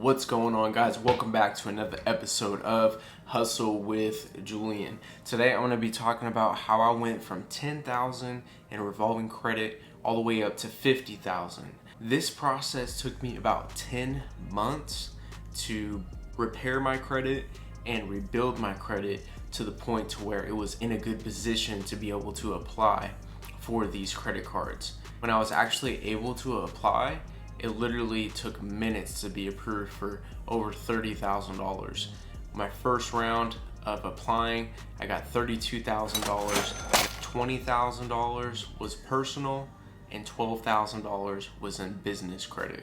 What's going on, guys? Welcome back to another episode of Hustle with Julian. Today I'm going to be talking about how I went from $10,000 in revolving credit all the way up to $50,000. This process took me about 10 months to repair my credit and rebuild my credit to the point to where it was in a good position to be able to apply for these credit cards. When I was actually able to apply, it literally took minutes to be approved for over $30,000. My first round of applying, I got $32,000. $20,000 was personal and $12,000 was in business credit.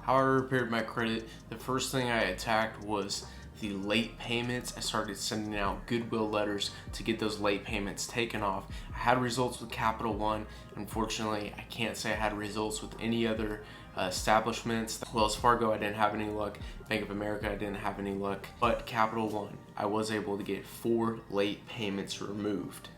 How I repaired my credit, the first thing I attacked was the late payments. I started sending out goodwill letters to get those late payments taken off. I had results with Capital One. Unfortunately, I can't say I had results with any other establishments. Wells Fargo, I didn't have any luck. Bank of America, I didn't have any luck. But Capital One, I was able to get 4 late payments removed.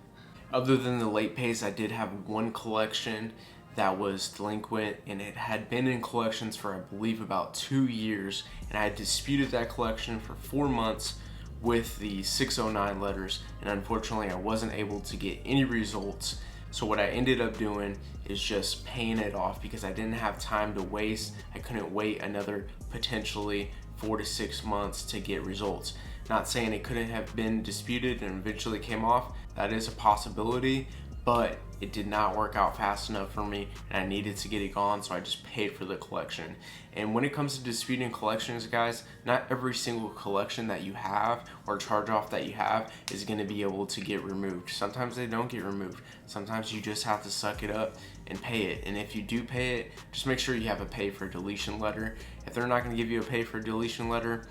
Other than the late pays, I did have one collection that was delinquent, and it had been in collections for I believe about 2 years, and I had disputed that collection for 4 months with the 609 letters, and unfortunately I wasn't able to get any results. So what I ended up doing is just paying it off because I didn't have time to waste. I couldn't wait another potentially 4 to 6 months to get results. Not saying it couldn't have been disputed and eventually came off. That is a possibility, but it did not work out fast enough for me, and I needed to get it gone, so I just paid for the collection. And when it comes to disputing collections, guys, not every single collection that you have or charge off that you have is going to be able to get removed. Sometimes they don't get removed. Sometimes you just have to suck it up and pay it. And if you do pay it, just make sure you have a pay for deletion letter. If they're not going to give you a pay for deletion letter,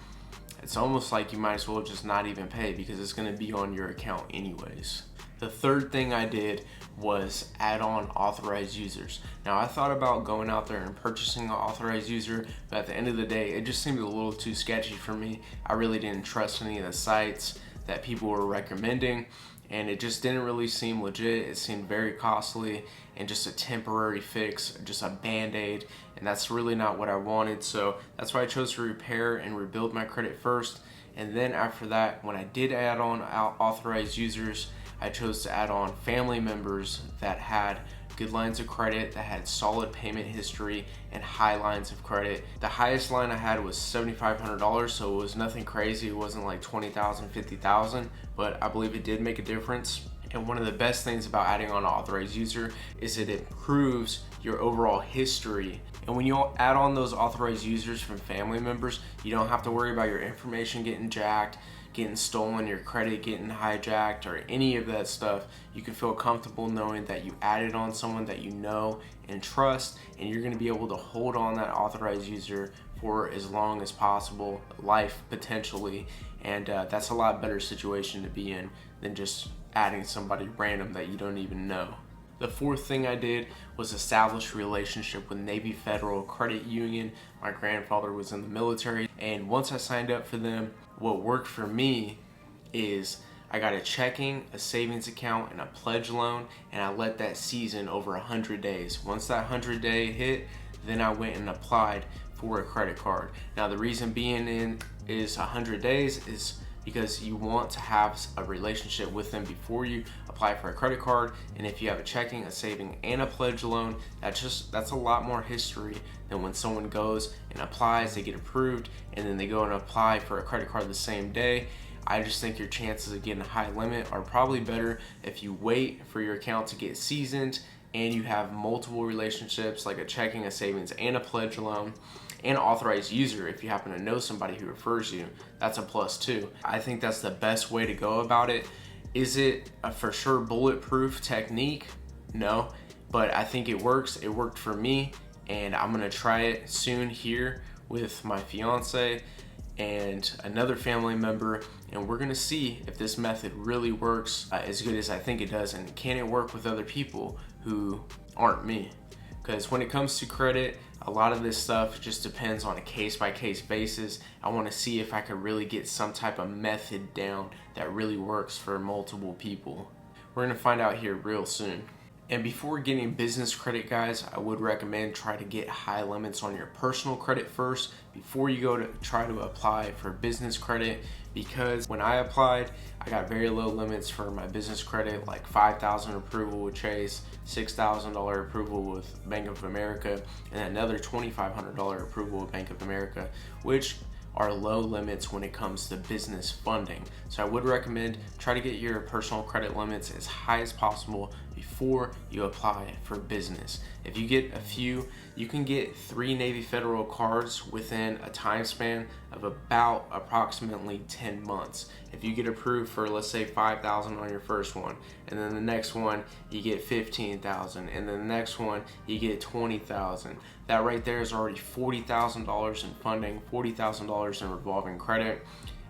it's almost like you might as well just not even pay because it's going to be on your account anyways. The third thing I did was add on authorized users. Now, I thought about going out there and purchasing an authorized user, but at the end of the day, it just seemed a little too sketchy for me. I really didn't trust any of the sites that people were recommending, and it just didn't really seem legit. It seemed very costly and just a temporary fix, just a band-aid, and that's really not what I wanted. So that's why I chose to repair and rebuild my credit first. And then after that, when I did add on authorized users, I chose to add on family members that had good lines of credit, that had solid payment history and high lines of credit. The highest line I had was $7,500, so it was nothing crazy. It wasn't like $20,000, $50,000, but I believe it did make a difference. And one of the best things about adding on an authorized user is it improves your overall history. And when you add on those authorized users from family members, you don't have to worry about your information getting jacked, getting stolen, your credit getting hijacked, or any of that stuff. You can feel comfortable knowing that you added on someone that you know and trust, and you're going to be able to hold on that authorized user for as long as possible, life potentially, and that's a lot better situation to be in than just adding somebody random that you don't even know. The fourth thing I did was establish a relationship with Navy Federal Credit Union. My grandfather was in the military, and once I signed up for them, what worked for me is I got a checking, a savings account, and a pledge loan, and I let that season over 100 days. Once that 100-day hit, then I went and applied for a credit card. Now, the reason being is 100 days is because you want to have a relationship with them before you apply for a credit card. And if you have a checking, a saving, and a pledge loan, that's a lot more history than when someone goes and applies, they get approved, and then they go and apply for a credit card the same day. I just think your chances of getting a high limit are probably better if you wait for your account to get seasoned and you have multiple relationships like a checking, a savings, and a pledge loan, and authorized user. If you happen to know somebody who refers you, that's a plus too. I think that's the best way to go about it. Is it a for sure bulletproof technique? No, but I think it works. It worked for me, and I'm gonna try it soon here with my fiance and another family member, and we're gonna see if this method really works as good as I think it does, and can it work with other people who aren't me? Because when it comes to credit, a lot of this stuff just depends on a case-by-case basis. I want to see if I could really get some type of method down that really works for multiple people. We're going to find out here real soon. And before getting business credit, guys, I would recommend try to get high limits on your personal credit first before you go to try to apply for business credit, because when I applied, I got very low limits for my business credit, like $5,000 approval with Chase, $6,000 approval with Bank of America, and another $2,500 approval with Bank of America, which are low limits when it comes to business funding. So I would recommend try to get your personal credit limits as high as possible before you apply for business. If you get a few, you can get 3 Navy Federal cards within a time span of about approximately 10 months. If you get approved for, let's say, $5,000 on your first one, and then the next one you get $15,000, and then the next one you get $20,000. That right there is already $40,000 in funding, $40,000 in revolving credit,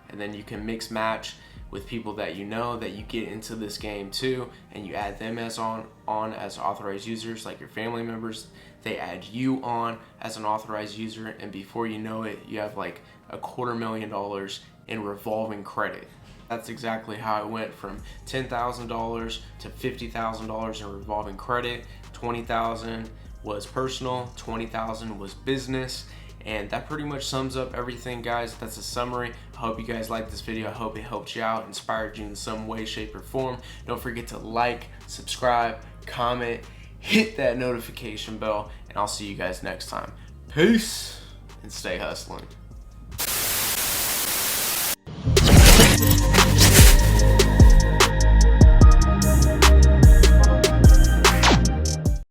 and then you can mix match with people that you know that you get into this game too, and you add them as on as authorized users, like your family members. They add you on as an authorized user, and before you know it, you have like $250,000 in revolving credit. That's exactly how I went from $10,000 to $50,000 in revolving credit. $20,000 was personal, $20,000 was business. And that pretty much sums up everything, guys. That's a summary. I hope you guys liked this video. I hope it helped you out, inspired you in some way, shape, or form. Don't forget to like, subscribe, comment, hit that notification bell, and I'll see you guys next time. Peace, and stay hustling.